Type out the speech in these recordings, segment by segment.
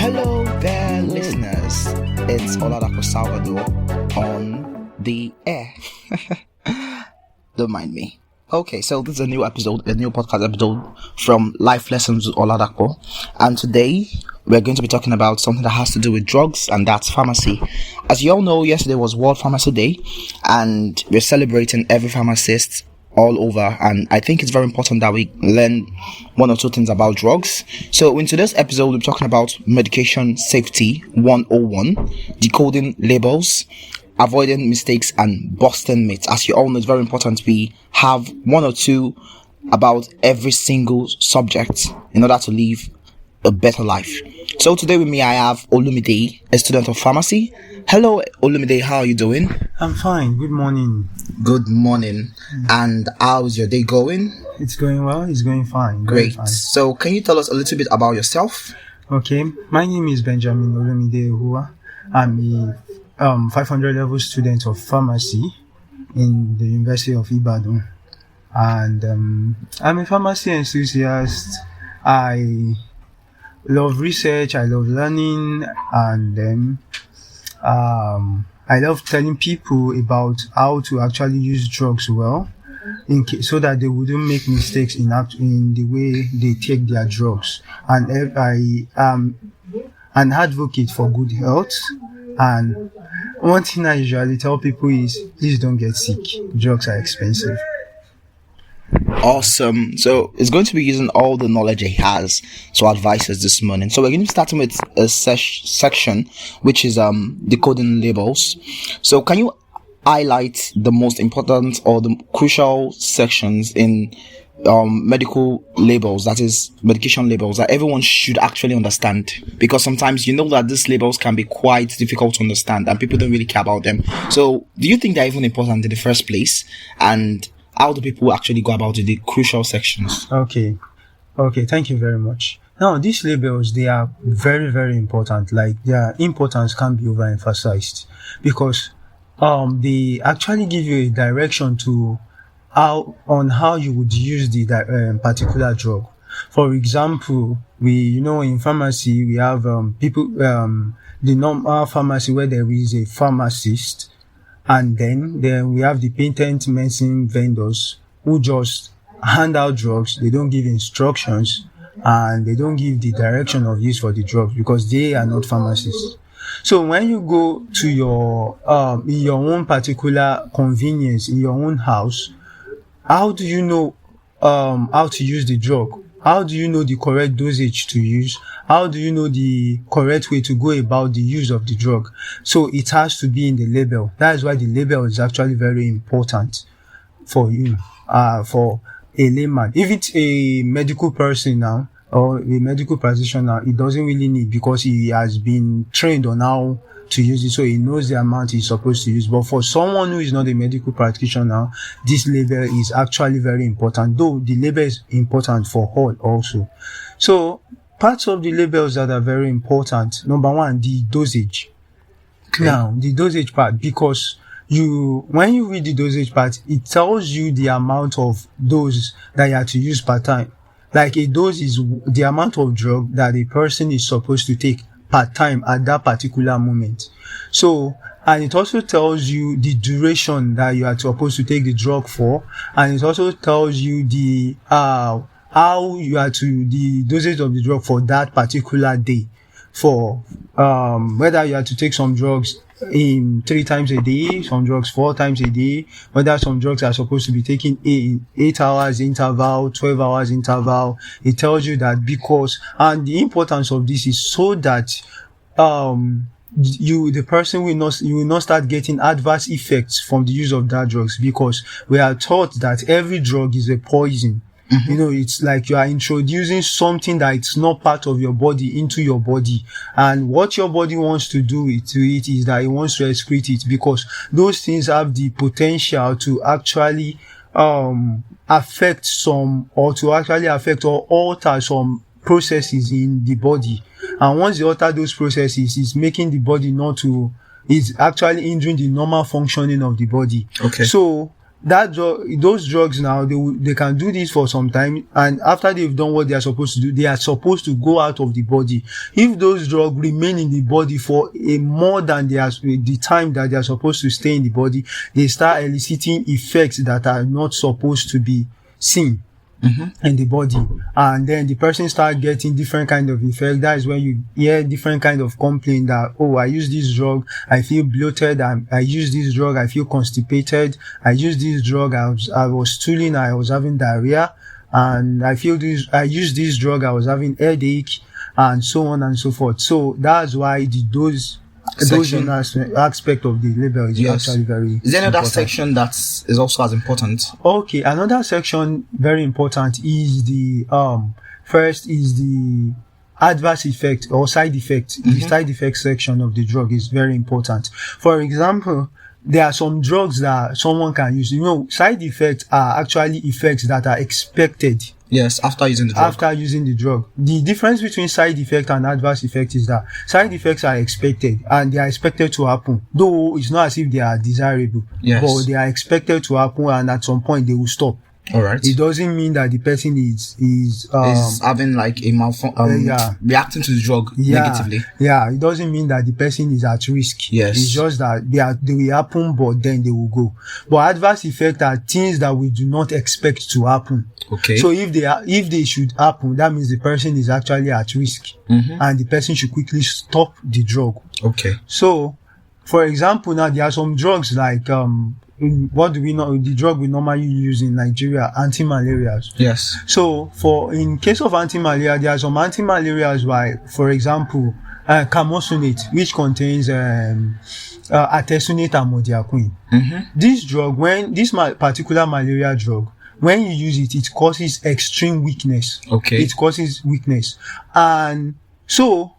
Hello there, listeners. It's Oladapo Salvador on the air. Don't mind me. Okay, so this is a new podcast episode from Life Lessons with Oladapo. And today, we're going to be talking about something that has to do with drugs, and that's pharmacy. As you all know, yesterday was World Pharmacy Day, and we're celebrating every pharmacist all over, and I think it's very important that we learn one or two things about drugs. So in today's episode, we're talking about medication safety 101, decoding labels, avoiding mistakes, and busting myths. As you all know, it's very important we have one or two about every single subject in order to live a better life. So today with me I have Olumide, a student of pharmacy. Hello Olumide, how are you doing? I'm fine. Good morning. Good morning. And how's your day going? It's going well. It's going fine. Great. Fine. So can you tell us a little bit about yourself? Okay. My name is Benjamin Olumide Ehuwa. I'm a 500 level student of pharmacy in the University of Ibadan. And I'm a pharmacy enthusiast. I love research, I love learning, and then I love telling people about how to actually use drugs well, so that they wouldn't make mistakes in the way they take their drugs. And I am an advocate for good health. And one thing I usually tell people is, please don't get sick. Drugs are expensive. Awesome. So it's going to be using all the knowledge he has to advise us this morning. So we're going to be starting with a section which is decoding labels. So can you highlight the most important or the crucial sections in medical labels, that is medication labels, that everyone should actually understand? Because sometimes you know that these labels can be quite difficult to understand and people don't really care about them. So do you think they're even important in the first place? And how do people actually go about the crucial sections? Okay, thank you very much. Now, these labels, they are very, very important. Like, their importance can't be overemphasized, because they actually give you a direction to how you would use the particular drug. For example, in pharmacy, we have the normal pharmacy where there is a pharmacist. And then we have the patent medicine vendors who just hand out drugs. They don't give instructions and they don't give the direction of use for the drugs, because they are not pharmacists. So when you go to your in your own particular convenience, in your own house, how do you know how to use the drug? How do you know the correct dosage to use? How do you know the correct way to go about the use of the drug? So it has to be in the label. That is why the label is actually very important for you, for a layman. If it's a medical person now, or a medical practitioner, it doesn't really need, because he has been trained on how to use it, so he knows the amount he's supposed to use. But for someone who is not a medical practitioner, this label is actually very important, though the label is important for all also. So parts of the labels that are very important: number one, the dosage. Okay. Now, the dosage part, because when you read the dosage part, it tells you the amount of dose that you have to use per time. Like, a dose is the amount of drug that a person is supposed to take per time at that particular moment. So, and it also tells you the duration that you are supposed to take the drug for, and it also tells you the how you are to the dosage of the drug for that particular day, for whether you have to take some drugs in 3 times a day, some drugs 4 times a day, whether some drugs are supposed to be taken in 8 hours interval, 12 hours interval. It tells you that, because, and the importance of this is so that the person will not start getting adverse effects from the use of that drugs, because we are taught that every drug is a poison. Mm-hmm. It's like you are introducing something that it's not part of your body into your body. And what your body wants to do to it is that it wants to excrete it, because those things have the potential to actually affect or alter some processes in the body. And once they alter those processes, it's making the body it's actually hindering the normal functioning of the body. Okay. So those drugs now, they can do this for some time, and after they've done what they are supposed to do, they are supposed to go out of the body. If those drugs remain in the body for a more than the time that they are supposed to stay in the body, they start eliciting effects that are not supposed to be seen in the body, and then the person start getting different kind of effect. That is when you hear different kind of complaint that, oh, I use this drug, I feel bloated, I use this drug, I feel constipated, I use this drug, I was stooling, I was having diarrhea, and I use this drug, I was having headache, and so on and so forth. So that's why the dosing aspect of the label is actually very Is there another important. section that is also as important? Okay, another section very important is the first is the adverse effect or side effect. The side effect section of the drug is very important. For example, there are some drugs that someone can use. Side effects are actually effects that are expected. Yes, after using the drug. The difference between side effect and adverse effect is that side effects are expected, and they are expected to happen. Though it's not as if they are desirable, but they are expected to happen, and at some point they will stop. All right. It doesn't mean that the person is having like a reacting to the drug negatively. Yeah, it doesn't mean that the person is at risk. Yes. It's just that they will happen, but then they will go. But adverse effects are things that we do not expect to happen. Okay. So if they should happen, that means the person is actually at risk, and the person should quickly stop the drug. Okay. So, for example, now there are some drugs like what do we know? The drug we normally use in Nigeria, anti-malarials. Yes. So, in case of anti-malaria, there are some anti-malarials by, for example, camosunate, which contains artesunate amodiaquine. This drug, this particular malaria drug, when you use it, it causes extreme weakness. Okay. It causes weakness, and so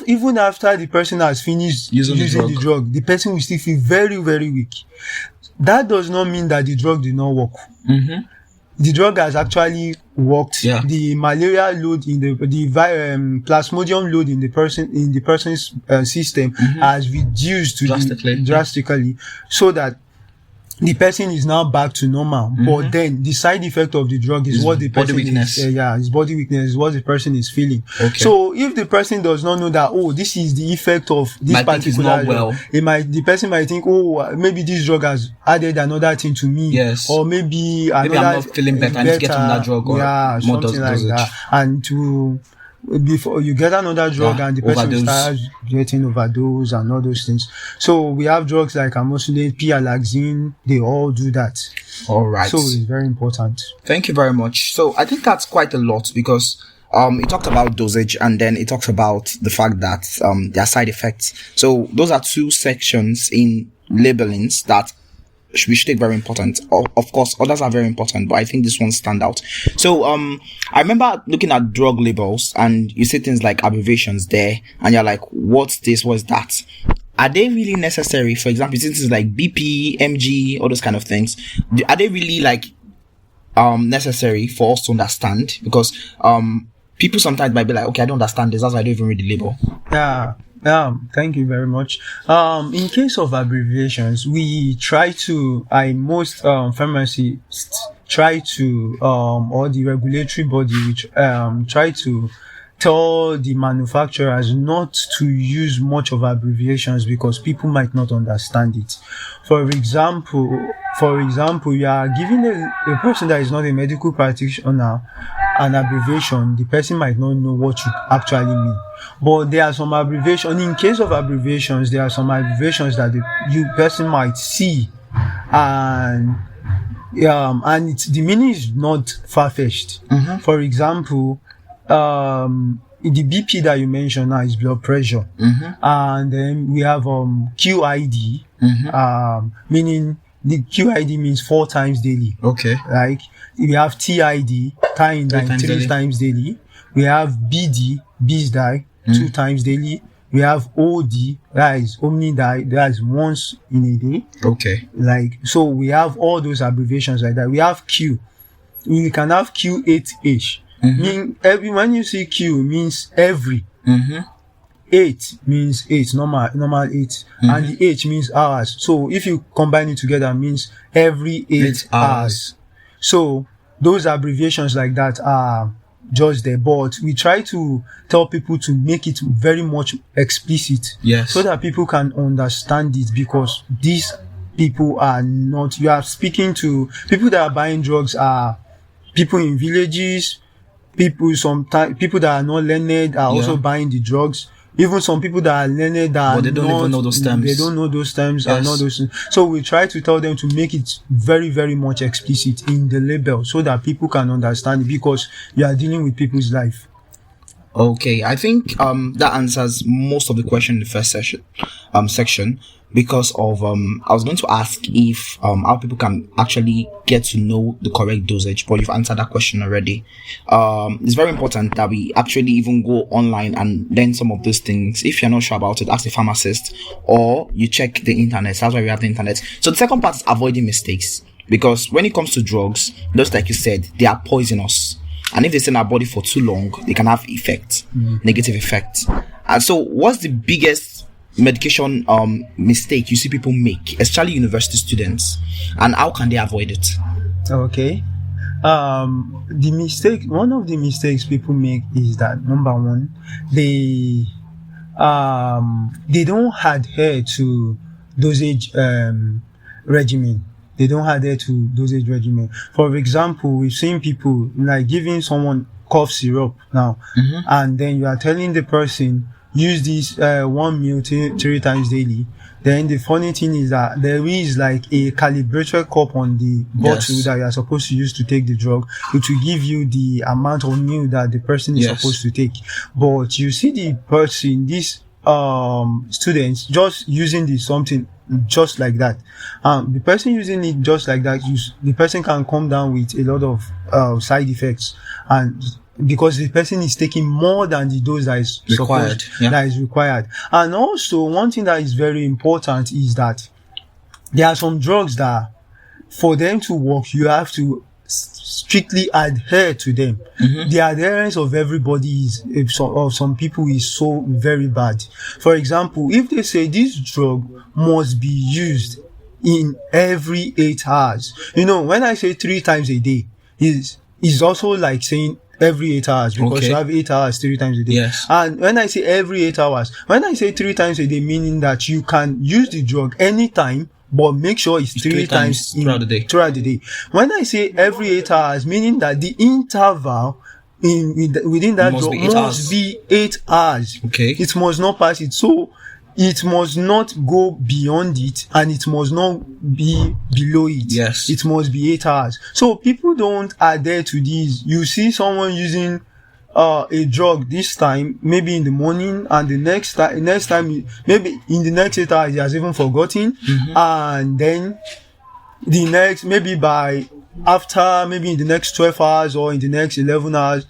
even after the person has finished using the drug, the person will still feel very, very weak. That does not mean that the drug did not work. The drug has actually worked. Yeah. The malaria load in the plasmodium load in the person's system has reduced drastically, so that the person is now back to normal. But then the side effect of the drug is what the person his body weakness is what the person is feeling. Okay. So if the person does not know that, oh, this is the effect of this particular drug, the person might think, oh, maybe this drug has added another thing to me. Yes. Or maybe I'm not feeling better, I need to get on that drug, or more something like that. And before you get another drug, and the person starts getting overdose and all those things. So we have drugs like amoxicillin, P-alaxine, they all do that. All right. So it's very important. Thank you very much. So I think that's quite a lot, because it talked about dosage, and then it talks about the fact that there are side effects. So those are two sections in labelings that we should take very important. Of course, others are very important, but I think this one stand out. So I remember looking at drug labels, and you see things like abbreviations there, and you're like, what's this, what's that? Are they really necessary? For example, you see things like BP, MG, all those kind of things. Are they really like necessary for us to understand? Because people sometimes might be like, okay, I don't understand this, that's why I don't even read the label. Thank you very much. In case of abbreviations, we try to, most pharmacists try to, or the regulatory body, which try to tell the manufacturers not to use much of abbreviations, because people might not understand it. For example, you are giving a person that is not a medical practitioner an abbreviation, the person might not know what you actually mean. But there are some abbreviations. In case of abbreviations, there are some abbreviations that the person might see, and the meaning is not far-fetched. For example, the BP that you mentioned now is blood pressure, and then we have QID, meaning the QID means 4 times daily. Okay. Like we have TID, time 3 times daily. We have BD, bis die, 2 times daily. We have OD, that is omnidie, that is once in a day. Okay. Like, so we have all those abbreviations like that. We have Q. We can have Q8H. When you see Q, means every. 8 means 8, normal 8, and the H means hours. So if you combine it together, it means every 8 hours. So those abbreviations like that are just there, but we try to tell people to make it very much explicit, so that people can understand it, because these people are not, you are speaking to people that are buying drugs are people in villages, people that are not learned are also buying the drugs. Even some people that are learned but they don't even know those terms. They don't know those terms and not those. So we try to tell them to make it very, very much explicit in the label, so that people can understand it, because you are dealing with people's life. Okay, I think that answers most of the question in the first section, because of I was going to ask if how people can actually get to know the correct dosage, but you've answered that question already. It's very important that we actually even go online and learn some of those things. If you're not sure about it, ask a pharmacist, or you check the internet. That's why we have the internet. So the second part is avoiding mistakes, because when it comes to drugs, just like you said, they are poisonous. And if they stay in our body for too long, they can have negative effects. And so what's the biggest medication mistake you see people make, especially university students, and how can they avoid it? Okay. One of the mistakes people make is that, number one, they don't adhere to dosage regimen. They don't adhere to dosage regimen. For example, we've seen people like giving someone cough syrup now, and then you are telling the person, use this 1 meal 3 times daily. Then the funny thing is that there is like a calibrated cup on the bottle that you are supposed to use to take the drug. It will give you the amount of meal that the person is supposed to take. But you see the person, these students, just using this something just like that. The person using it just like that, the person can come down with a lot of side effects, and because the person is taking more than the dose that is required. And also, one thing that is very important is that there are some drugs that, for them to work, you have to strictly adhere to them. The adherence of everybody of some people is so very bad. For example, if they say this drug must be used in every 8 hours, when I say 3 times a day, is also like saying every 8 hours, because you have 8 hours 3 times a day. And when I say every 8 hours, when I say 3 times a day, meaning that you can use the drug anytime, but make sure it's 3 times throughout the day. When I say every 8 hours, meaning that the interval within that drug must be 8 hours. It must not pass it. So it must not go beyond it, and it must not be below it. It must be 8 hours. So people don't adhere to these. You see someone using a drug this time, maybe in the morning, and the next time, maybe in the next 8 hours, he has even forgotten. And then the next, maybe maybe in the next 12 hours or in the next 11 hours,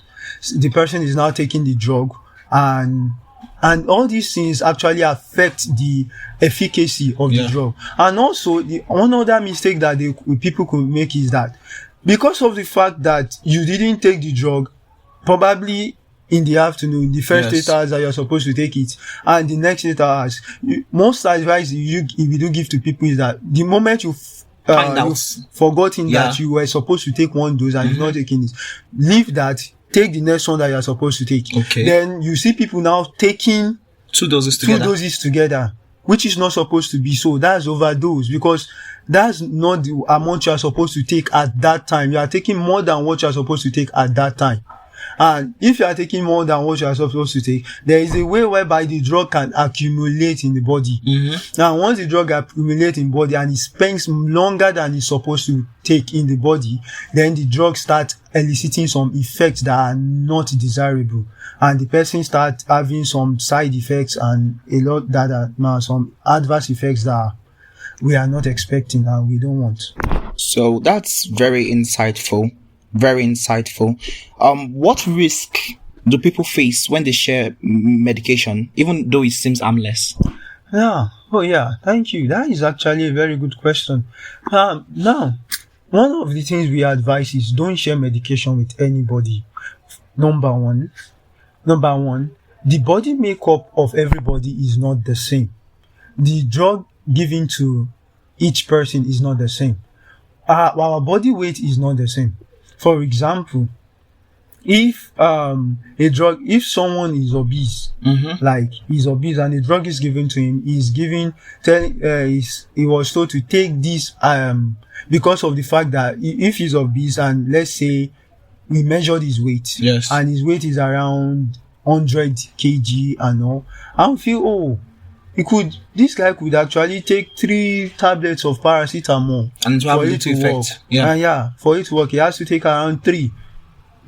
the person is now taking the drug, and all these things actually affect the efficacy of the drug. And also, one other mistake that people could make is that, because of the fact that you didn't take the drug, probably in the afternoon, the first 8 hours that you're supposed to take it, and the next 8 hours, most advice we do give to people is that the moment you've forgotten that you were supposed to take one dose and you're not taking it, leave that, take the next one that you're supposed to take. Then you see people now taking 2 doses together, which is not supposed to be so. That's overdose, because that's not the amount you are supposed to take at that time. You are taking more than what you are supposed to take at that time. And if you are taking more than what you are supposed to take, there is a way whereby the drug can accumulate in the body. Now, once the drug accumulates in the body and it spends longer than it's supposed to take in the body, then the drug starts eliciting some effects that are not desirable. And the person starts having some side effects and some adverse effects that we are not expecting and we don't want. So that's very insightful. What risk do people face when they share medication, even though it seems harmless? Thank you. That is actually a very good question. Now, one of the things we advise is don't share medication with anybody. Number one, the body makeup of everybody is not the same. The drug given to each person is not the same. Our body weight is not the same. For example, if if someone is obese, like he's obese and a drug is given to him, he was told to take this because of the fact that if he's obese and let's say we measured his weight, yes, and his weight is around 100 kg and all, I would feel this guy could actually take 3 tablets of paracetamol and to have a little effect. For it to work, he has to take around 3.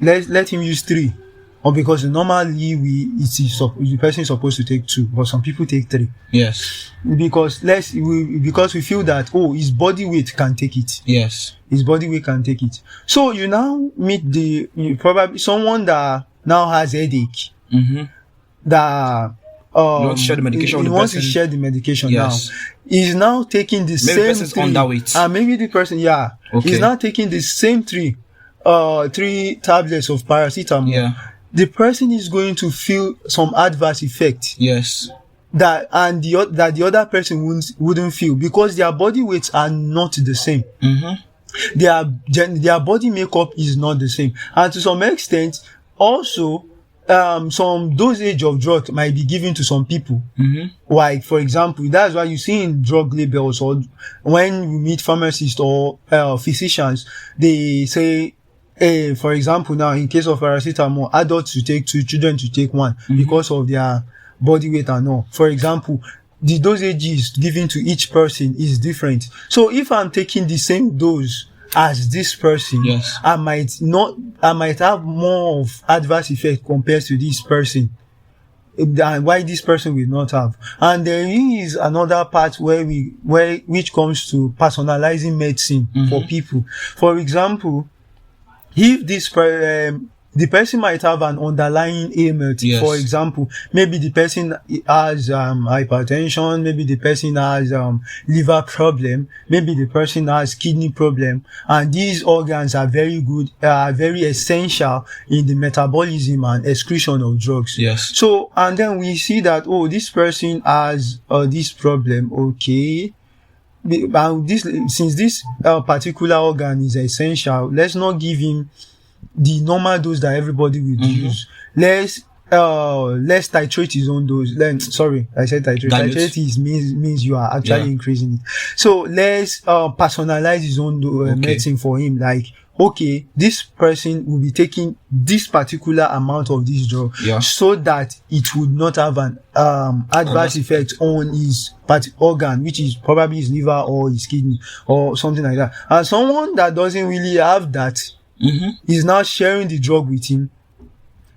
Let him use 3, or because normally the person is supposed to take 2, but some people take 3. Yes, because we feel that his body weight can take it. Yes, his body weight can take it. So you now meet probably someone that now has headache. That wants to share the medication. He wants to share the medication now. He's now taking the same 3. Underweight. Maybe the person, he's now taking the same 3 tablets of paracetamol. Yeah. The person is going to feel some adverse effect. Yes. That the other person wouldn't feel, because their body weights are not the same. Their body makeup is not the same, and to some extent, also, some dosage of drug might be given to some people. Like, for example, that's why you see in drug labels, or when we meet pharmacists or physicians, they say, for example, now in case of paracetamol, adults to take 2, children to take 1, because of their body weight and all. For example, the dosages given to each person is different. So if I'm taking the same dose as this person, I might have more of adverse effect compared to this person, and why this person will not have. And there is another part which comes to personalizing medicine for people. For example, if the person might have an underlying ailment. For example, maybe the person has hypertension, maybe the person has liver problem, maybe the person has kidney problem, and these organs are very essential in the metabolism and excretion of drugs. So, and then we see that this person has this problem. Okay, since this particular organ is essential, let's not give him the normal dose that everybody would use. Let's titrate his own dose. Sorry, I said titrate. Titrate means you are actually increasing it. So let's personalize his own medicine for him. Like, okay, this person will be taking this particular amount of this drug, so that it would not have an adverse effect on his organ, which is probably his liver or his kidney or something like that. And someone that doesn't really have that is now sharing the drug with him.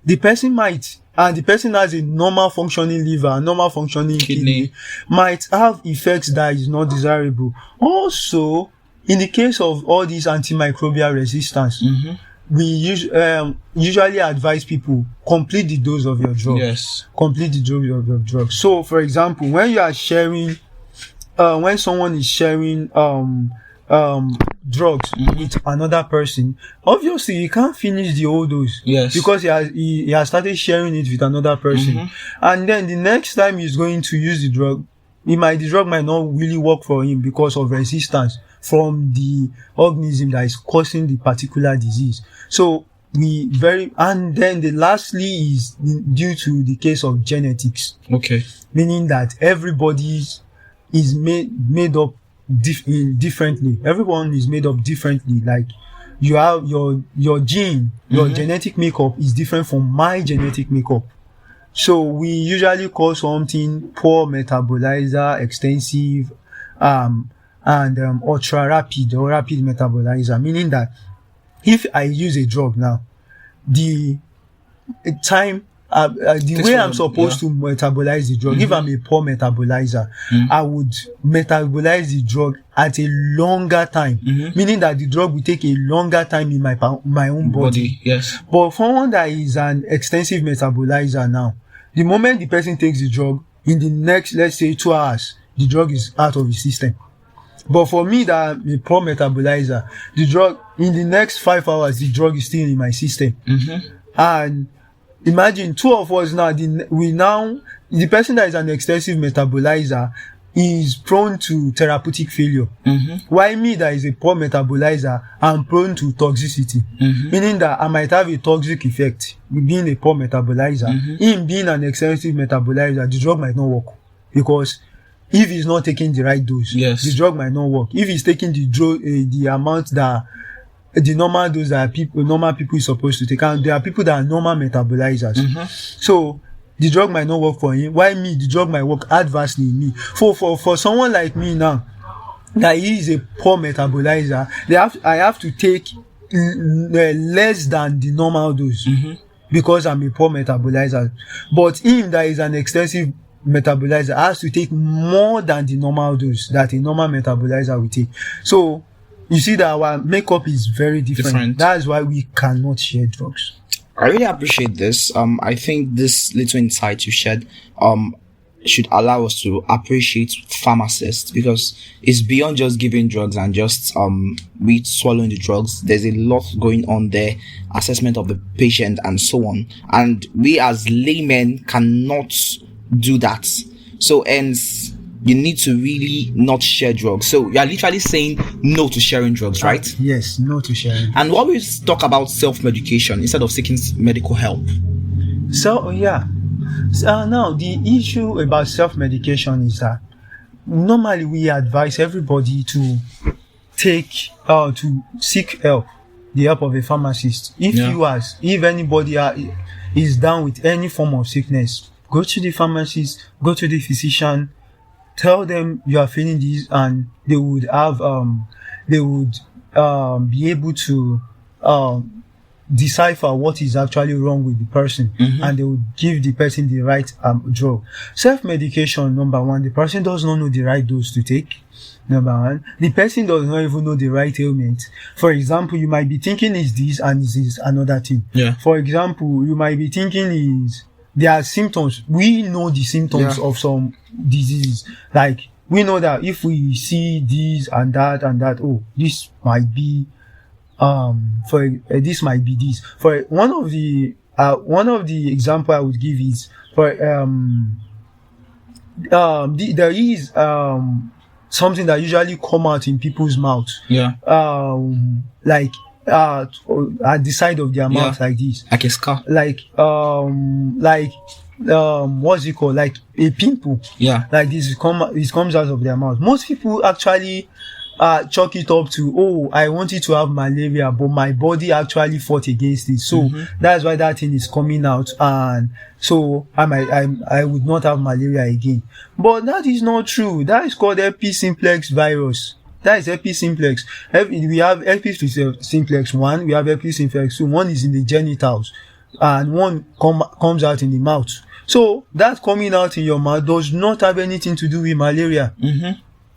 The person has a normal functioning liver, normal functioning kidney, might have effects that is not desirable. Also, in the case of all these antimicrobial resistance, we usually advise people complete the dose of your drug. Complete the dose of your drug. So, for example, when you are sharing, when someone is sharing drugs with another person, obviously you can't finish the whole dose, because he has started sharing it with another person, and then the next time he's going to use the drug, the drug might not really work for him because of resistance from the organism that is causing the particular disease. So and then lastly is due to the case of genetics. Meaning that everybody is made up differently. Everyone is made up differently. Like, you have your gene, your genetic makeup is different from my genetic makeup. So we usually call something poor metabolizer, extensive, and ultra rapid or rapid metabolizer. Meaning that if I use a drug now, the time the way I'm supposed to metabolize the drug, if I'm a poor metabolizer, I would metabolize the drug at a longer time, meaning that the drug will take a longer time in my own body. But for one that is an extensive metabolizer now, the moment the person takes the drug, in the next, let's say 2 hours, the drug is out of the system. But for me that I'm a poor metabolizer, the drug, in the next 5 hours, the drug is still in my system. And imagine two of us now, the person that is an extensive metabolizer is prone to therapeutic failure. While me that is a poor metabolizer, I'm prone to toxicity. Meaning that I might have a toxic effect with being a poor metabolizer. Him being an extensive metabolizer, the drug might not work. Because if he's not taking the right dose, the drug might not work. If he's taking the amount that the normal dose that normal people is supposed to take, and there are people that are normal metabolizers. So the drug might not work for him. Why me? The drug might work adversely in me. For someone like me now, that he is a poor metabolizer, I have to take less than the normal dose because I'm a poor metabolizer. But him that is an extensive metabolizer has to take more than the normal dose that a normal metabolizer will take. So you see that our makeup is very different. That's why we cannot share drugs. I really appreciate this. I think this little insight you shared should allow us to appreciate pharmacists, because it's beyond just giving drugs and just we swallowing the drugs. There's a lot going on there, assessment of the patient and so on. And we as laymen cannot do that. So hence you need to really not share drugs. So you are literally saying no to sharing drugs, right? Yes, no to sharing. And what we talk about self-medication instead of seeking medical help. So now the issue about self-medication is that normally we advise everybody to seek help, the help of a pharmacist. If anybody is down with any form of sickness, go to the pharmacist, go to the physician, tell them you are feeling this, and they would be able to decipher what is actually wrong with the person, and they would give the person the right drug. Self-medication, number one, the person does not know the right dose to take. Number one, the person does not even know the right ailment. For example, you might be thinking is this and is another thing. For example, you might be thinking there are symptoms. We know the symptoms of some diseases. Like, we know that if we see this and that, this might be, this might be this. For one of the example I would give is, there is, something that usually come out in people's mouth. At the side of their mouth, like this, like a scar, what's it called, like a pimple, like this. It comes out of their mouth. Most people actually chalk it up to, I wanted to have malaria, but my body actually fought against it, so that's why that thing is coming out, and so I would not have malaria again. But that is not true. That is called herpes simplex virus. That is herpes simplex. We have herpes simplex 1, we have herpes simplex 2. One is in the genitals, and one comes out in the mouth. So that coming out in your mouth does not have anything to do with malaria.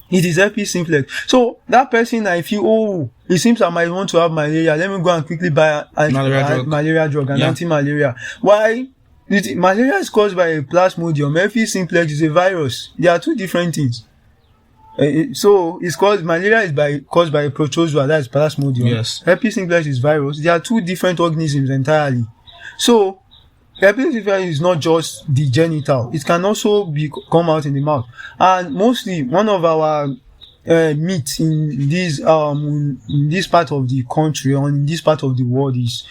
It is herpes simplex. So that person, I feel, it seems I might want to have malaria. Let me go and quickly buy malaria drug and anti-malaria. Why? Malaria is caused by a plasmodium. Herpes simplex is a virus. They are two different things. So it's malaria is caused by a protozoa, that is plasmodium. Herpes simplex is virus. They are two different organisms entirely. So herpes simplex is not just the genital; it can also come out in the mouth. And mostly, one of our myths in this part of the country or in this part of the world is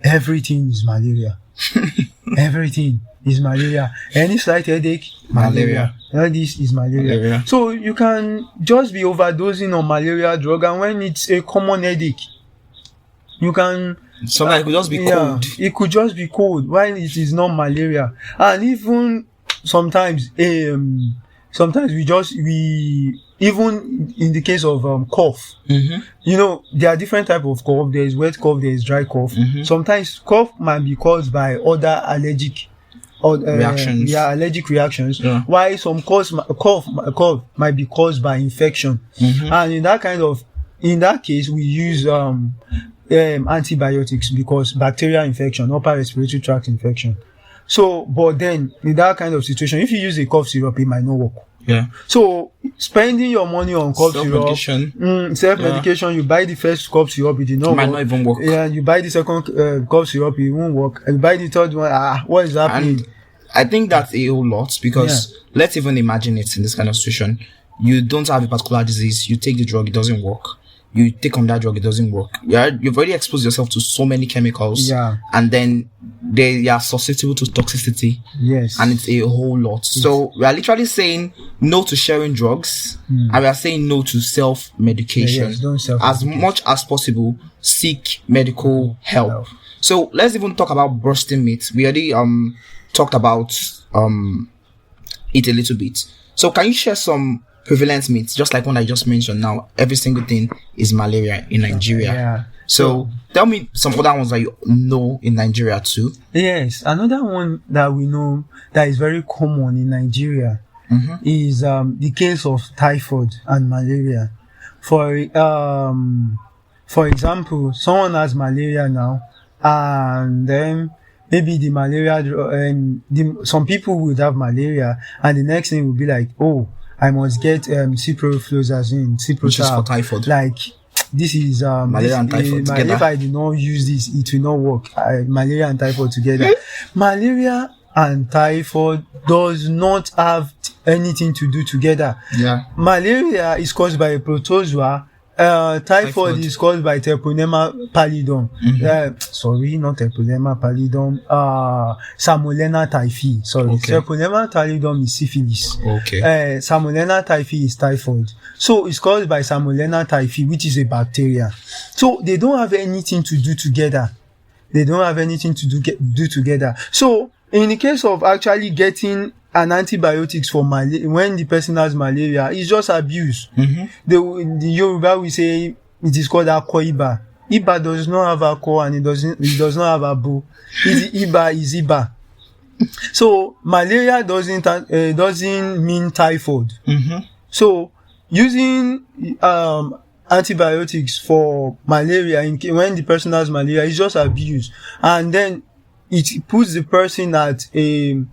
everything is malaria. Everything is malaria. Any slight headache, malaria. All this is malaria. So you can just be overdosing on malaria drug, and when it's a common headache, you can. Sometimes it could just be cold. It could just be cold while it is not malaria. And even sometimes, even in the case of cough, there are different types of cough. There is wet cough, there is dry cough. Sometimes cough might be caused by other allergic reactions. Allergic reactions. While some cough might be caused by infection. And in that case, we use antibiotics because bacterial infection, upper respiratory tract infection. So, but then in that kind of situation, if you use a cough syrup, it might not work. Yeah. So spending your money on cough Self-medication. syrup, self-medication, you buy the first cough syrup, it did not It might work. not even work. Yeah, you buy the second cough syrup, it won't work. And you buy the third one, what is happening? And I think that's a whole lot, because let's even imagine it in this kind of situation. You don't have a particular disease, you take the drug, it doesn't work. You take on that drug, it doesn't work. You've already exposed yourself to so many chemicals. Yeah. And then they are susceptible to toxicity. Yes. And it's a whole lot. So we are literally saying no to sharing drugs, and we are saying no to self-medication. Yes, don't self-medicate. As much as possible, seek medical help. So let's even talk about bursting myths. We already talked about it a little bit. So can you share some prevalent myths, just like one I just mentioned now? Every single thing is malaria in Nigeria. Yeah. So tell me some other ones that you know in Nigeria too. Yes, another one that we know that is very common in Nigeria is the case of typhoid and malaria. For example, someone has malaria now, and then maybe the malaria, some people would have malaria, and the next thing will be like, oh, I must get ciprofloxacin, Which is for typhoid. Like, this is malaria and typhoid together. If I do not use this, it will not work. Malaria and typhoid together. Malaria and typhoid does not have anything to do together. Yeah. Malaria is caused by a protozoa. Typhoid is caused by Treponema pallidum. Sorry, not Treponema pallidum. Salmonella typhi. Sorry. Okay. Treponema pallidum is syphilis. Okay. Salmonella typhi is typhoid. So it's caused by Salmonella typhi, which is a bacteria. So they don't have anything to do together. Do together. So in the case of actually getting an antibiotics for malaria, when the person has malaria, it's just abuse. The Yoruba will say it is called akoiba. Iba does not have ako, and it does not have abu. Iba is iba. So malaria doesn't mean typhoid. So using antibiotics for malaria when the person has malaria is just abuse, and then it puts the person at a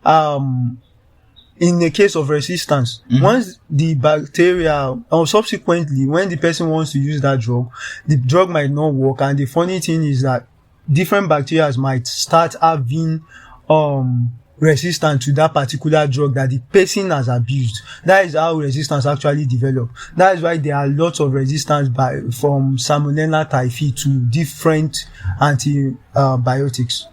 in the case of resistance. Once the bacteria, or subsequently when the person wants to use that drug, the drug might not work. And the funny thing is that different bacteria might start having resistance to that particular drug that the person has abused. That is how resistance actually develops. That is why there are lots of resistance from Salmonella typhi to different antibiotics.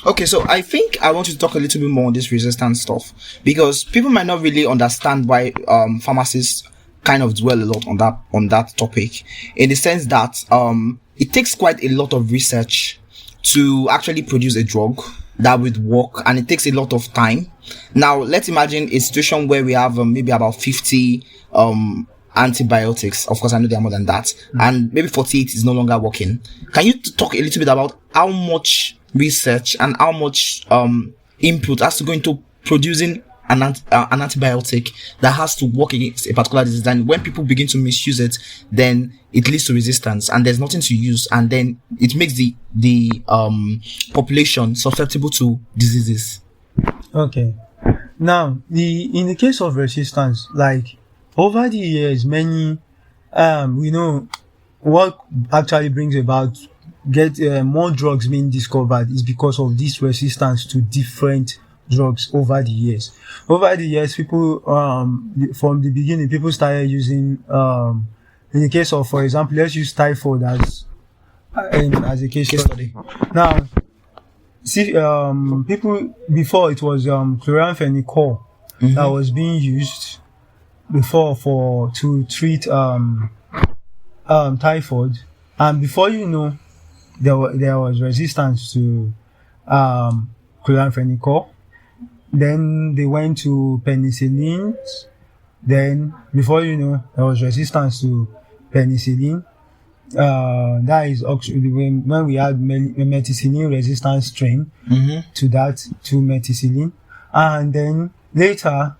Okay, so I think I want you to talk a little bit more on this resistance stuff, because people might not really understand why pharmacists kind of dwell a lot on that topic, in the sense that it takes quite a lot of research to actually produce a drug that would work, and it takes a lot of time. Now, let's imagine a situation where we have maybe about 50 antibiotics. Of course, I know there are more than that, and maybe 48 is no longer working. Can you talk a little bit about how much research and how much input has to go into producing an antibiotic that has to work against a particular disease? And when people begin to misuse it, then it leads to resistance, and there's nothing to use, and then it makes the population susceptible to diseases. Okay. Now, in the case of resistance, like over the years, many we know what actually brings about more drugs being discovered is because of this resistance to different drugs over the years. Over the years, people from the beginning, people started using in the case of, for example, let's use typhoid as a case study. Now, see, people before, it was chloramphenicol that was being used before to treat typhoid, and before you know, there was resistance to chloramphenicol. Then they went to penicillin. Then before you know, there was resistance to penicillin. That is actually when we had methicillin resistant strain to methicillin, and then later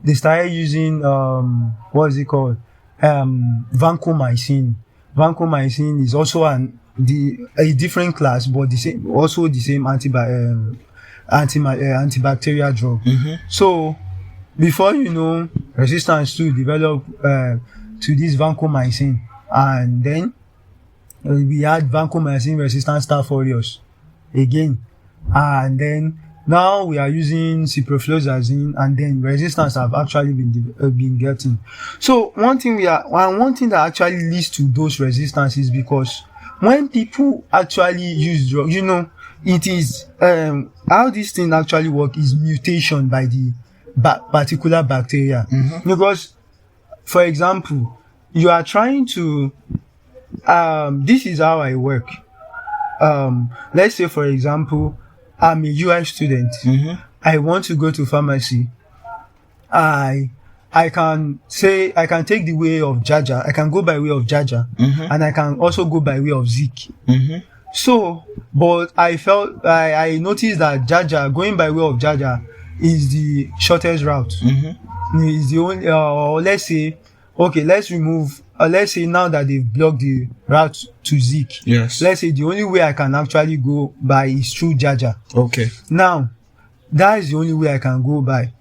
they started using what is it called, vancomycin. Vancomycin is also a different class, but the same antibacterial drug. So before you know, resistance to develop to this vancomycin, and then we had vancomycin resistant staph aureus again, and then now we are using ciprofloxacin, and then resistance have actually been getting. So one thing that actually leads to those resistance is because when people actually use drugs, you know, it is how this thing actually work is mutation by the particular bacteria. Because, for example, you are trying to this is how I work. Let's say, for example, I'm a UI student. I want to go to pharmacy. I can take the way of Jaja. I can go by way of Jaja, and I can also go by way of Zik. So, but I noticed that Jaja, going by way of Jaja, is the shortest route. Is the only, or let's say, okay, let's say now that they've blocked the route to Zik. Yes. Let's say the only way I can actually go by is through Jaja. Okay. Now, that is the only way I can go by.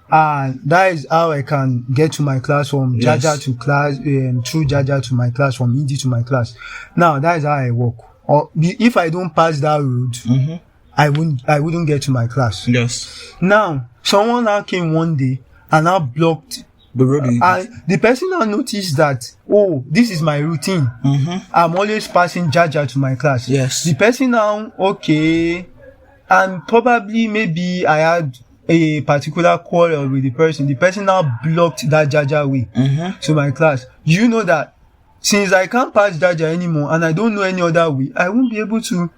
And that is how I can get to my class from Jaja to class, through Jaja to my class, from Indi to my class. Now, that is how I work. Or if I don't pass that road, I wouldn't get to my class. Yes. Now, someone now came one day and now blocked the road. And the person now noticed that, oh, this is my routine. I'm always passing Jaja to my class. Yes. The person now, okay, and probably maybe I had a particular quarrel with the person. The person now blocked that Jaja way to my class. You know that since I can't pass Jaja anymore and I don't know any other way, I won't be able to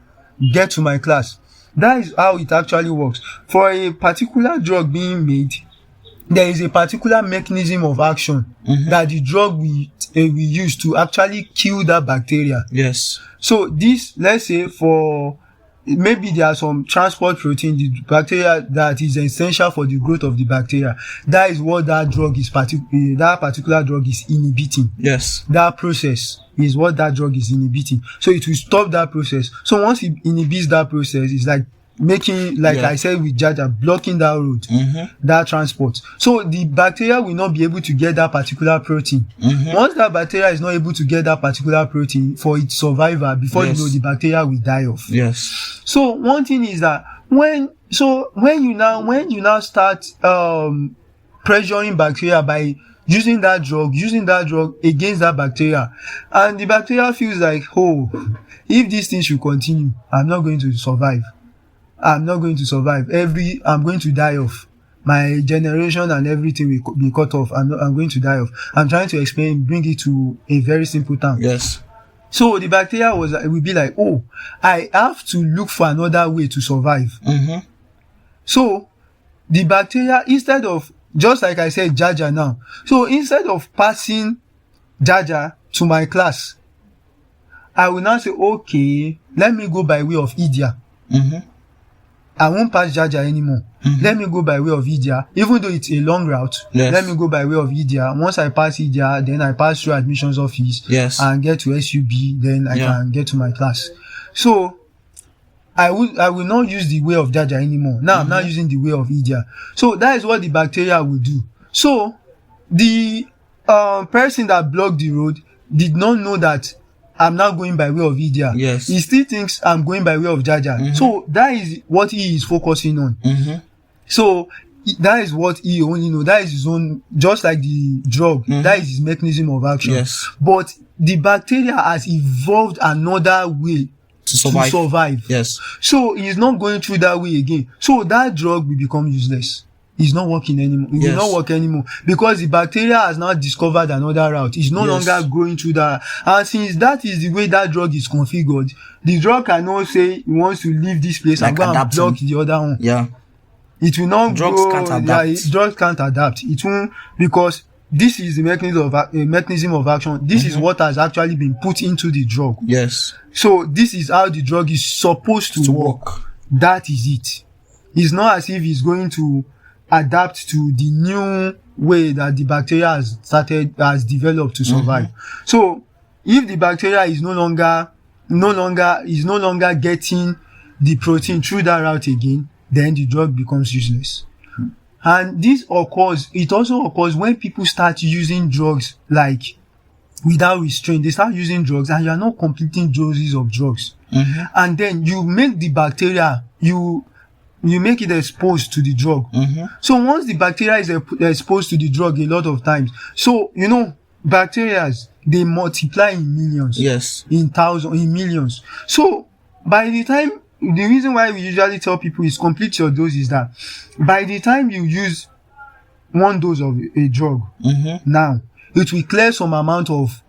get to my class. That is how it actually works. For a particular drug being made, there is a particular mechanism of action that the drug we use to actually kill that bacteria. Yes. So this, let's say, for maybe there are some transport protein, the bacteria that is essential for the growth of the bacteria. That is what that drug is that particular drug is inhibiting. Yes. That process is what that drug is inhibiting. So it will stop that process. So once it inhibits that process, it's like making, like I said with Jaja, blocking that road, that transport. So the bacteria will not be able to get that particular protein. Once that bacteria is not able to get that particular protein for its survival, before you know, the bacteria will die off. Yes. So one thing is that when you now start pressuring bacteria by using that drug against that bacteria, and the bacteria feels like, oh, if this thing should continue, I'm not going to survive. I'm going to die off. My generation and everything will be cut off. I'm going to die off. I'm trying to bring it to a very simple term. Yes. So the bacteria will be like, oh, I have to look for another way to survive. So the bacteria, instead of, just like I said, Jaja now. So instead of passing Jaja to my class, I will now say, okay, let me go by way of Idia. I won't pass Jaja anymore. Let me go by way of Idia. Even though it's a long route, let me go by way of Idia. Once I pass Idia, then I pass through admissions office and get to SUB, then I can get to my class. So I will not use the way of Jaja anymore. Now I'm not using the way of Idia. So that is what the bacteria will do. So the person that blocked the road did not know that I'm not going by way of Idia. Yes. He still thinks I'm going by way of Jaja. So that is what he is focusing on. So that is what he only knows. That is his own, just like the drug. That is his mechanism of action. Yes. But the bacteria has evolved another way to survive. Yes. So he's not going through that way again. So that drug will become useless. It's not working anymore. It will not work anymore because the bacteria has now discovered another route. It's no longer going through that. And since that is the way that drug is configured, the drug cannot say it wants to leave this place and go and block the other one. Yeah. It will not Drugs can't adapt. Drugs can't adapt. It won't, because this is the mechanism of action. This is what has actually been put into the drug. Yes. So this is how the drug is supposed to work. That is it. It's not as if it's going to adapt to the new way that the bacteria has developed to survive. So if the bacteria is no longer getting the protein through that route again, then the drug becomes useless. And it also occurs when people start using drugs like without restraint. They start using drugs and you are not completing doses of drugs. And then you make the bacteria, you make it exposed to the drug. So once the bacteria is exposed to the drug a lot of times, so bacteria, they multiply in millions. Yes. In thousands, in millions. So by the time, the reason why we usually tell people is complete your dose is that by the time you use one dose of a drug, now it will clear some amount of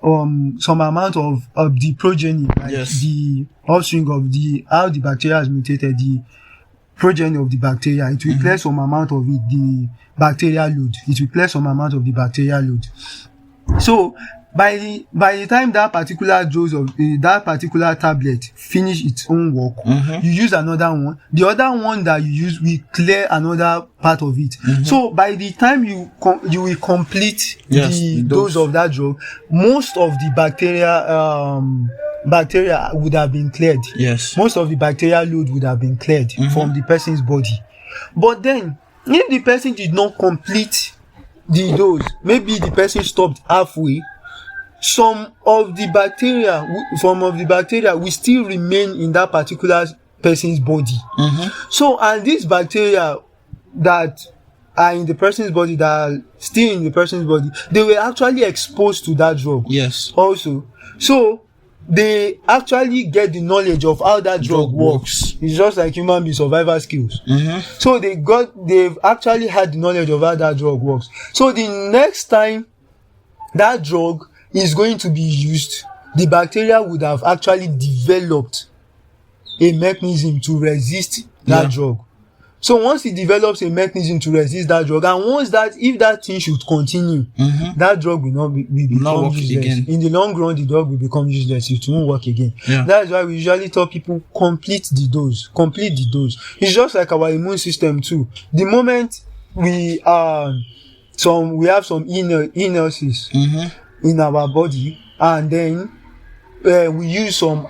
the progeny, like the offspring of how the bacteria has mutated, the progeny of the bacteria. It will clear some amount of it, the bacterial load. It will clear some amount of the bacterial load. So by the time that particular dose of that particular tablet finish its own work, you use another one. The other one that you use will clear another part of it. So by the time you will complete the dose of that drug, most of the bacteria would have been cleared. Yes. Most of the bacterial load would have been cleared from the person's body. But then, if the person did not complete the dose, maybe the person stopped halfway, some of the bacteria will still remain in that particular person's body. So, and these bacteria that are in the person's body, that are still in the person's body, they were actually exposed to that drug. Yes. Also. So, they actually get the knowledge of how that drug works. It's just like human being survival skills. So they've actually had the knowledge of how that drug works. So the next time that drug is going to be used, the bacteria would have actually developed a mechanism to resist that drug. So once it develops a mechanism to resist that drug, and if that thing should continue, that drug will become useless. Again. In the long run, the drug will become useless. It won't work again. That's why we usually tell people complete the dose. It's just like our immune system too. The moment we have some illnesses in our body, and then we use some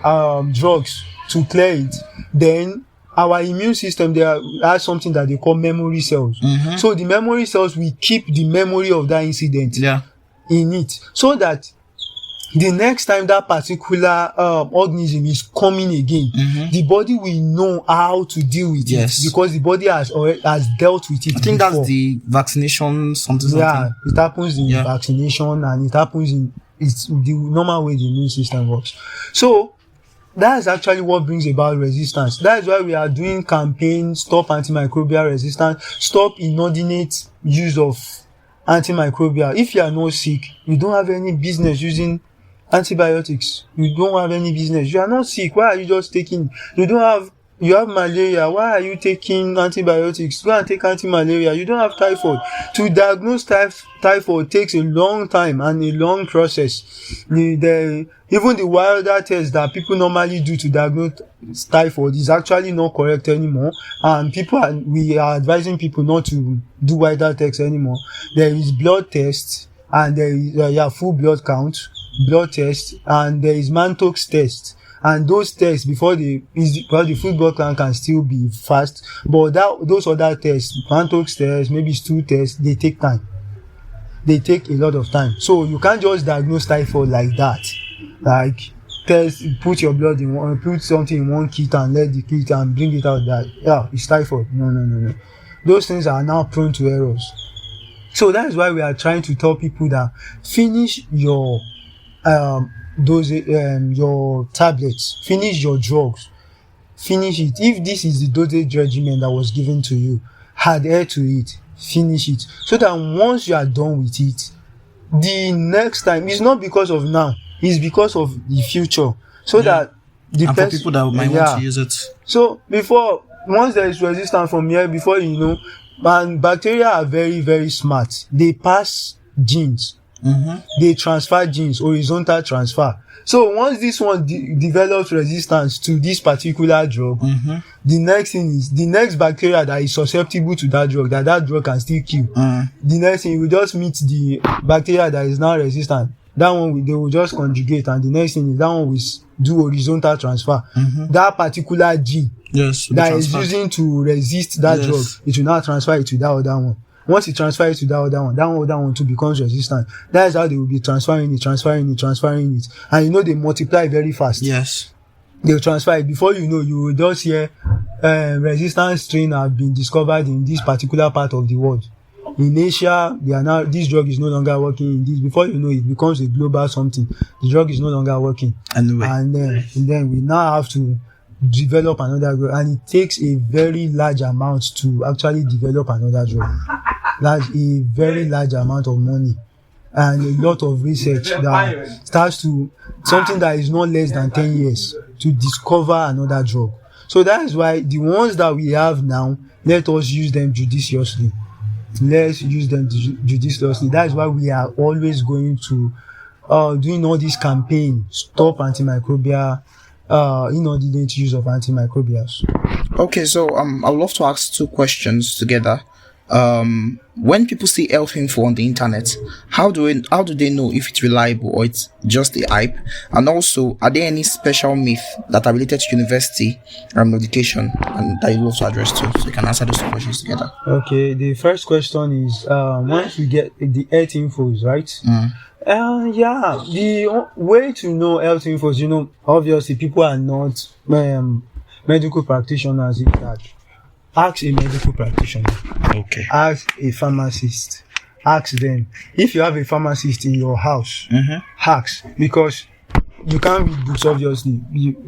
drugs to clear it, then our immune system, has something that they call memory cells. So the memory cells will keep the memory of that incident in it, so that the next time that particular organism is coming again, the body will know how to deal with it, because the body has dealt with it. I think that's the vaccination something. Yeah, it happens in vaccination, and it happens it's the normal way the immune system works. So that's actually what brings about resistance. That's why we are doing campaigns, stop antimicrobial resistance, stop inordinate use of antimicrobial. If you are not sick, you don't have any business using antibiotics. You don't have any business. You are not sick. Why are you just taking? You have malaria. Why are you taking antibiotics? Go and take anti-malaria. You don't have typhoid. To diagnose typhoid takes a long time and a long process. Even the wilder test that people normally do to diagnose typhoid is actually not correct anymore. And we are advising people not to do wilder tests anymore. There is blood tests, and there is full blood count, blood test, and there is Mantox test. And those tests, because the full blood count can still be fast, but those other tests, Mantox tests, maybe stool tests, they take time. They take a lot of time. So you can't just diagnose typhoid like that. Like, put something in one kit and let the kit and bring it out that, it's typhoid. No. Those things are now prone to errors. So that is why we are trying to tell people that finish your your tablets, finish your drugs, finish it. If this is the dosage regimen that was given to you, adhere to it, finish it, so that once you are done with it, the next time, it's not because of now, it's because of the future, so that the for people that might want to use it. So once there is resistance from here, before you know, and bacteria are very, very smart. They pass genes. They transfer genes, horizontal transfer. So once this one develops resistance to this particular drug, the next thing is the next bacteria that is susceptible to that drug can still kill. The next thing, you will just meet the bacteria that is now resistant, that one they will just conjugate, and the next thing is that one will do horizontal transfer. That particular gene that is using to resist that drug, it will now transfer it to that other one. Once it transfers it to that other one too becomes resistant. That is how they will be transferring it. And you know, they multiply very fast. Yes. They'll transfer it. Before you know, you will just hear resistant strain have been discovered in this particular part of the world. In Asia, this drug is no longer working in this. Before you know, it becomes a global something. The drug is no longer working. Anyway. And then we now have to develop another drug. And it takes a very large amount to actually develop another drug. A very large amount of money. And a lot of research that starts to something that is not less than 10 years to discover another drug. So that is why the ones that we have now, let us use them judiciously. Let's use them judiciously. That is why we are always going to doing all this campaign, stop antimicrobial, inordinate use of antimicrobials. Okay, so I would love to ask two questions together. When people see health info on the internet, how do they know if it's reliable or it's just a hype? And also, are there any special myths that are related to university and medication and that you love to address too? So you can answer those two questions together. Okay, the first question is once we get the health infos, right? The way to know health infos, obviously people are not medical practitioners in that. Ask a medical practitioner. Okay. Ask a pharmacist. Ask them. If you have a pharmacist in your house, ask, because you can't read books, obviously,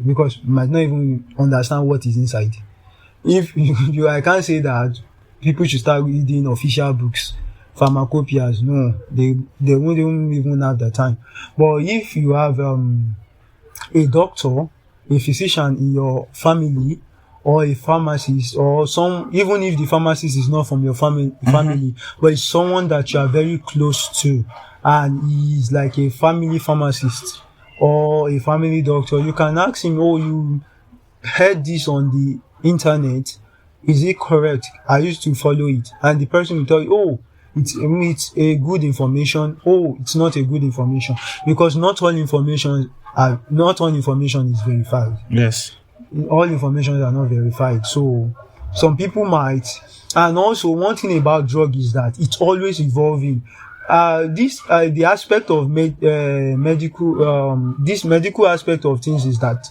because you might not even understand what is inside. If I can't say that people should start reading official books, pharmacopoeias. No, they won't even have the time. But if you have a doctor, a physician in your family, or a pharmacist, or even if the pharmacist is not from your family, but it's someone that you are very close to, and he's like a family pharmacist or a family doctor, you can ask him, you heard this on the internet, is it correct? I used to follow it. And the person will tell you, it's a good information, it's not a good information, because not all information is verified. Yes. All information are not verified. So some people might. And also one thing about drug is that it's always evolving. The aspect of this medical aspect of things is that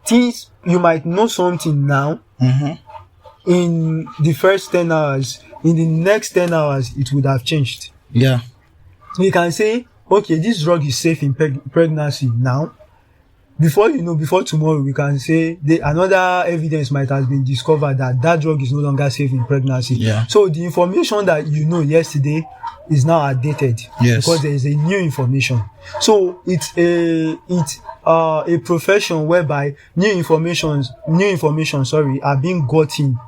things, you might know something now, in the first 10 hours, in the next 10 hours it would have changed. Yeah. We can say, okay, this drug is safe in pregnancy now. Before tomorrow, we can say another evidence might have been discovered that drug is no longer safe in pregnancy. Yeah. So the information that yesterday is now outdated. Yes. Because there is a new information. So it's a profession whereby new information, are being gotten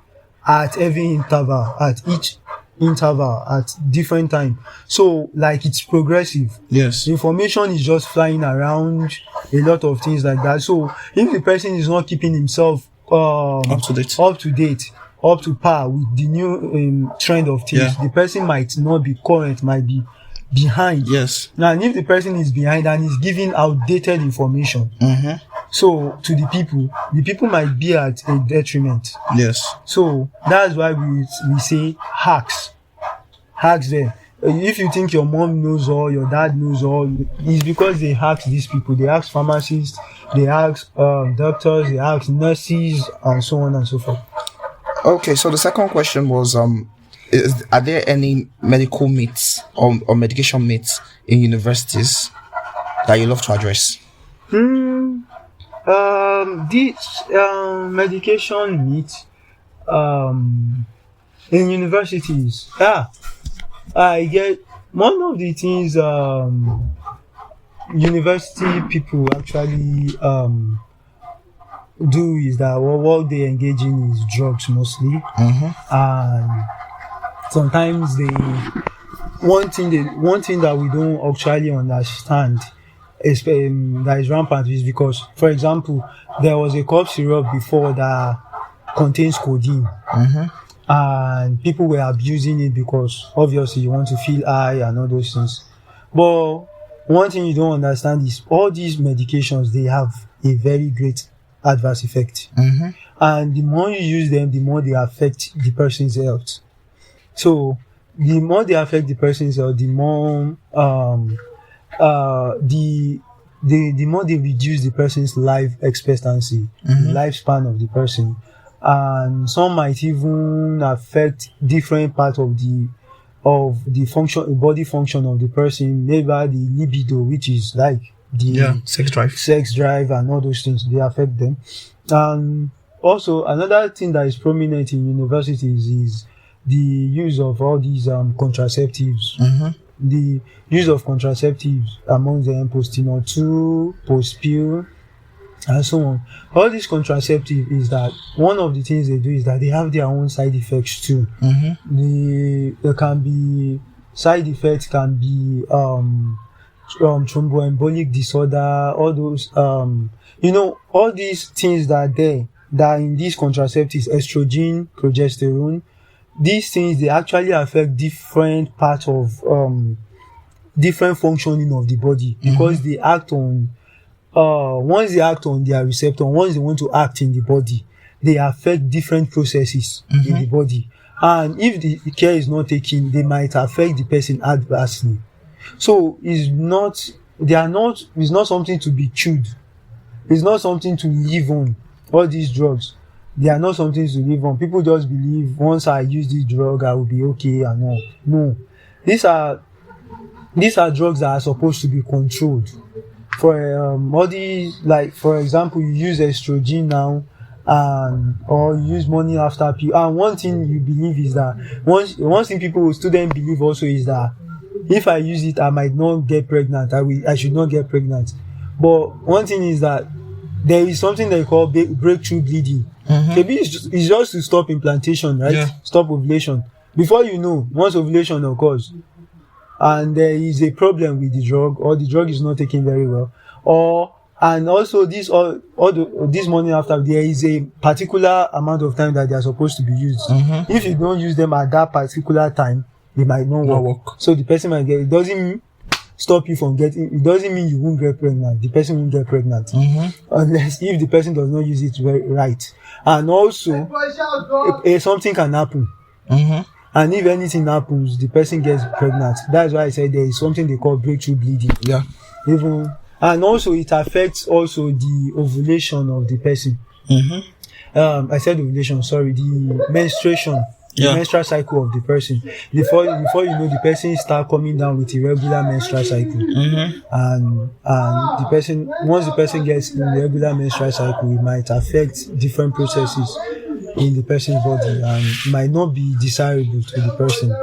at every interval, at each interval, at different time. So like it's progressive. Yes. Information is just flying around, a lot of things like that. So if the person is not keeping himself up to date, up to par with the new trend of things, the person might not be current, might be behind. Yes. Now, if the person is behind and is giving outdated information, so to the people might be at a detriment. Yes. So that's why we say hacks them. If you think your mom knows all, your dad knows all, it's because they ask these people. They ask pharmacists, they ask doctors, they ask nurses, and so on and so forth. Okay, so the second question was, are there any medical myths or medication myths in universities that you love to address? This medication myth in universities. I get one of the things university people actually do is that what they engage in is drugs mostly, and sometimes one thing that we don't actually understand is that is rampant is because, for example, there was a cough syrup before that contains codeine. And people were abusing it because obviously you want to feel high and all those things. But one thing you don't understand is all these medications, they have a very great adverse effect. And the more you use them, the more they affect the person's health. So the more they affect the person's health, the more the more they reduce the person's life expectancy, the lifespan of the person. And some might even affect different parts of the body function of the person, maybe the libido, which is like the sex drive and all those things, they affect them. And also another thing that is prominent in universities is the use of all these contraceptives. The use of contraceptives, among them Postinor 2, Post-pill, and so on. All these contraceptives is that one of the things they do is that they have their own side effects too. There can be side effects, can be thromboembolic disorder, all those all these things that are there, that in these contraceptives, estrogen, progesterone, these things, they actually affect different parts of different functioning of the body, because they act on once they act on their receptor, once they want to act in the body, they affect different processes in the body. And if the care is not taken, they might affect the person adversely. So it's not something to be chewed. It's not something to live on. All these drugs, they are not something to live on. People just believe once I use this drug, I will be okay and all. No. These are drugs that are supposed to be controlled. For all these, like for example, you use estrogen now, or you use morning after pill. And one thing you believe is that one thing students believe also is that if I use it, I might not get pregnant. I should not get pregnant. But one thing is that there is something they call breakthrough bleeding. Maybe it's just to stop implantation, right? Yeah. Stop ovulation. Before you know, once ovulation occurs, and there is a problem with the drug, or the drug is not taken very well, and also this morning after, there is a particular amount of time that they are supposed to be used. If you don't use them at that particular time, they might not work. So the person might get it. Doesn't stop you from getting. It doesn't mean you won't get pregnant. The person won't get pregnant unless if the person does not use it right. And also, something can happen. And if anything happens, the person gets pregnant. That's why I said there is something they call breakthrough bleeding. Yeah. And also it affects also the ovulation of the person. I said ovulation, sorry, the menstruation. The menstrual cycle of the person. Before you know, the person start coming down with irregular menstrual cycle. And the person, once the person gets in the regular menstrual cycle, it might affect different processes in the person's body and might not be desirable to the person.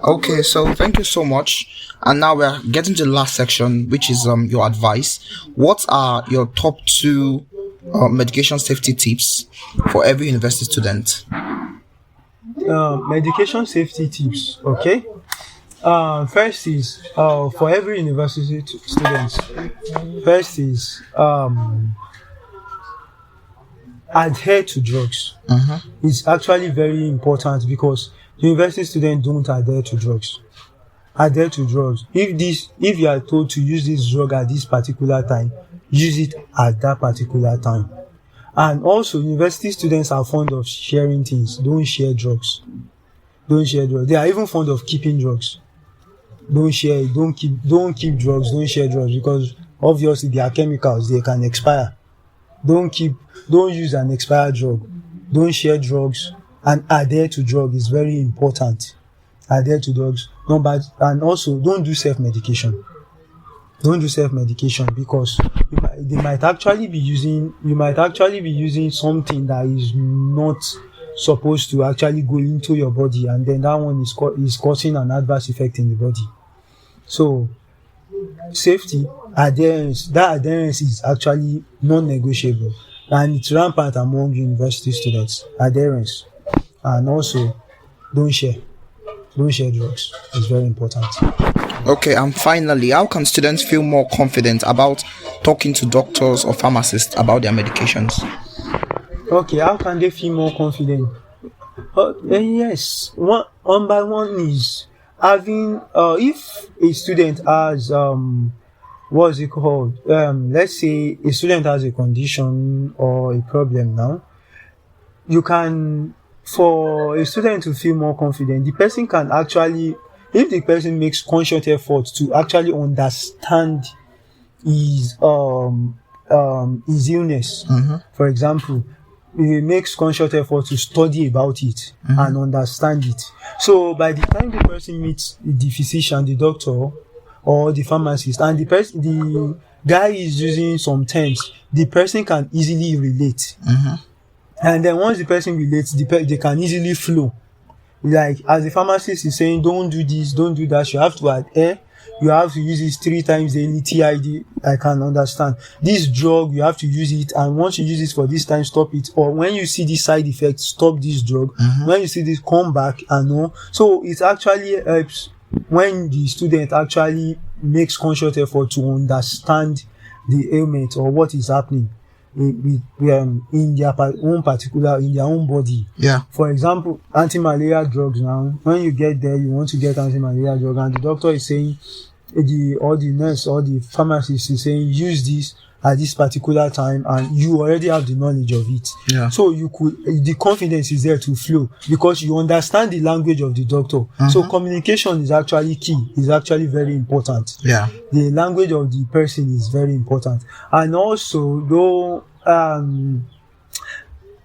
Okay, so thank you so much. And now we're getting to the last section, which is your advice. What are your top 2 medication safety tips for every university student? Medication safety tips, okay? First is for every university students. First is adhere to drugs. It's actually very important because university students don't adhere to drugs. Adhere to drugs. If you are told to use this drug at this particular time, use it at that particular time. And also, university students are fond of sharing things. Don't share drugs. Don't share drugs. They are even fond of keeping drugs. Don't share it. Don't keep drugs. Don't share drugs because obviously they are chemicals. They can expire. Don't use an expired drug. Don't share drugs and adhere to drugs is very important. Adhere to drugs. And also don't do self-medication. Don't do self-medication because you might actually be using something that is not supposed to actually go into your body, and then that one is causing an adverse effect in the body. So safety, adherence, that adherence is actually non-negotiable, and it's rampant among university students. Adherence, and also don't share drugs. It's very important. Okay, and finally, how can students feel more confident about talking to doctors or pharmacists about their medications? Okay, how can they feel more confident? Yes, one by one is having if a student has what's it called? Let's say a student has a condition or a problem now. You can, for a student to feel more confident, the person can actually, if the person makes conscious effort to actually understand his illness, for example, he makes conscious effort to study about it and understand it. So by the time the person meets the physician, the doctor, or the pharmacist, and the guy is using some terms, the person can easily relate. And then once the person relates, they can easily flow. Like, as the pharmacist is saying, don't do this, don't do that, you have to adhere, you have to use it 3 times daily, TID, I can understand. This drug, you have to use it, and once you use it for this time, stop it. Or when you see this side effect, stop this drug. When you see this, come back and know. So it actually helps when the student actually makes conscious effort to understand the ailment or what is happening in their own body. Yeah. For example, anti-malaria drugs now, when you get there, you want to get anti-malaria drug, and the doctor is saying, or the nurse or the pharmacist is saying, use this at this particular time, and you already have the knowledge of it. Yeah. So the confidence is there to flow because you understand the language of the doctor. So communication is actually key, is actually very important. Yeah. The language of the person is very important. And also, though,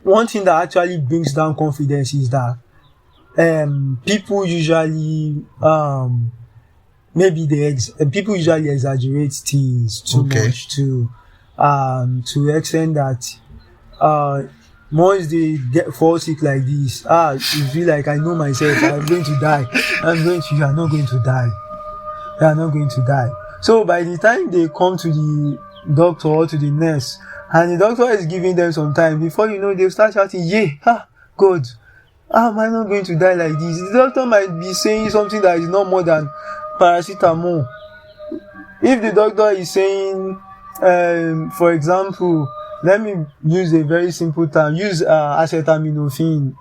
one thing that actually brings down confidence is that people usually people usually exaggerate things too much to the extent that once they fall sick like this, you feel like, I know myself, I'm going to die. You are not going to die. You are not going to die. So by the time they come to the doctor or to the nurse, and the doctor is giving them some time, before you know, they'll start shouting, yeah, God, am I not going to die like this? The doctor might be saying something that is not more than paracetamol. If the doctor is saying, for example, let me use a very simple term, use acetaminophen,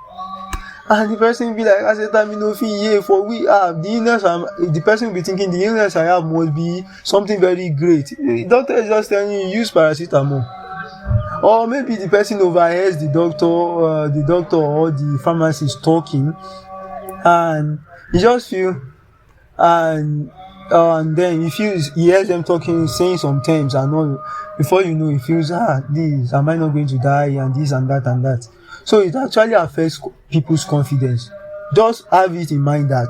and the person will be like, acetaminophen, yeah, for we have the illness, the person will be thinking the illness I have must be something very great. The doctor is just telling you, use paracetamol. Or maybe the person overhears the doctor or the pharmacist talking, and he just feel, and then he hears them talking, saying some terms and all. Before you know, he feels, this, am I not going to die, and this and that and that. So it actually affects people's confidence. Just have it in mind that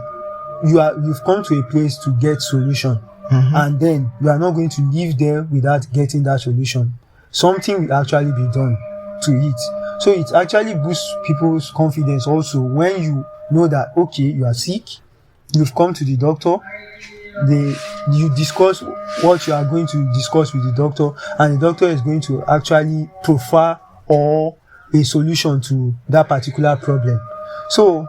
you've come to a place to get solution, and then you are not going to leave there without getting that solution. Something will actually be done to it. So it actually boosts people's confidence also when you know that, okay, you are sick, you've come to the doctor, you discuss what you are going to discuss with the doctor, and the doctor is going to actually prefer or a solution to that particular problem. So,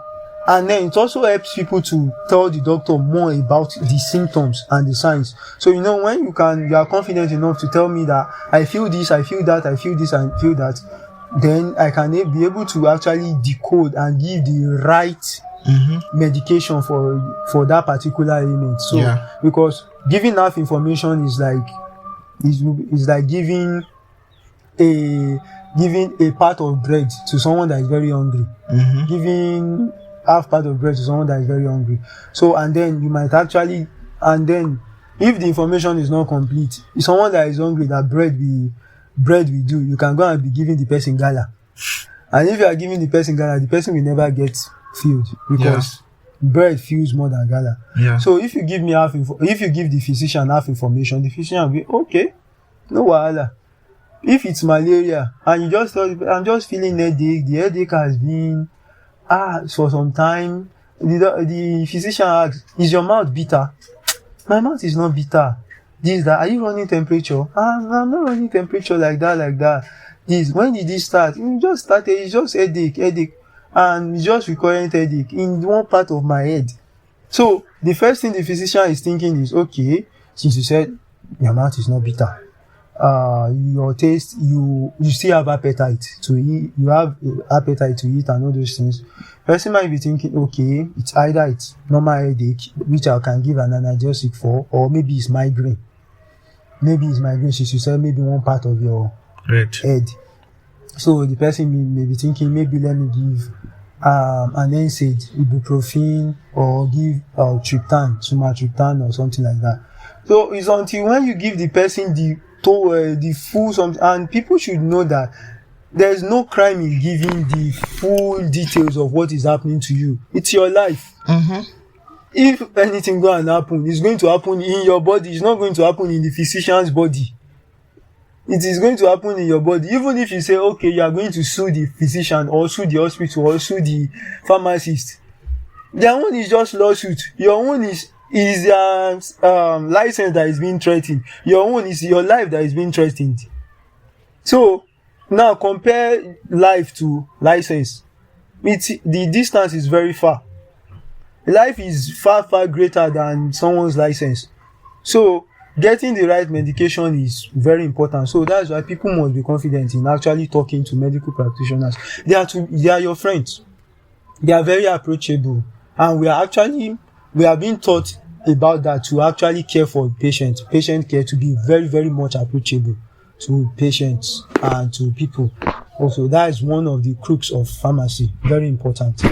and then it also helps people to tell the doctor more about the symptoms and the signs. So, you know, when you are confident enough to tell me that I feel this, I feel that, I feel this, I feel that, then I can be able to actually decode and give the right medication for that particular ailment. So, because giving enough information is like giving a part of bread to someone that is very hungry. Giving half part of bread to someone that is very hungry. So, and then you might actually, and then if the information is not complete, if someone that is hungry, that bread will do, you can go and be giving the person gala. And if you are giving the person gala, the person will never get filled because bread fills more than gala. So if you give if you give the physician half information, the physician will be, okay, no wahala. If it's malaria and you just tell, I'm just feeling headache, the headache has been for some time, the physician asks, is your mouth bitter? My mouth is not bitter. This, that, are you running temperature? I'm not running temperature like that. This, when did this start? It just started, it's just headache, and it's just recurrent headache in one part of my head. So the first thing the physician is thinking is, okay, since you said your mouth is not bitter, your taste, you still have appetite to eat, you have appetite to eat and all those things. Person might be thinking, okay, it's normal headache, which I can give an analgesic for, or maybe it's migraine. She should say maybe one part of your head. So the person may be thinking, maybe let me give an NSAID, ibuprofen, or give sumatriptan or something like that. So it's until when you give the person the full something, and people should know that there's no crime in giving the full details of what is happening to you. It's your life. If anything go and happen, it's going to happen in your body. It's not going to happen in the physician's body. It is going to happen in your body. Even if you say, okay, you are going to sue the physician or sue the hospital or sue the pharmacist, their own is just lawsuit. Your own is their license that is being threatened. Your own is your life that is being threatened. So now compare life to license. The distance is very far. Life is far greater than someone's license. So getting the right medication is very important. So that's why people must be confident in actually talking to medical practitioners. They are your friends. They are very approachable, and we are being taught about that, to actually care for patient care, to be very, very much approachable to patients and to people. Also, that is one of the crux of pharmacy. Very important.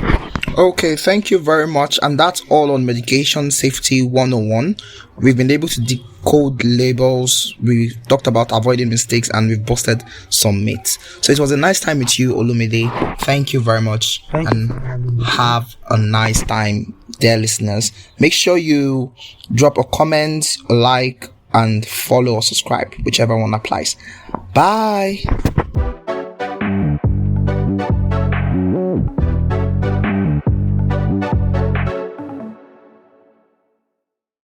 Okay, thank you very much. And that's all on Medication Safety 101. We've been able to decode labels, we talked about avoiding mistakes, and we've busted some myths. So it was a nice time with you, Olumide. Thank you very much. And have a nice time, dear listeners. Make sure you drop a comment, a like, and follow or subscribe, whichever one applies. Bye.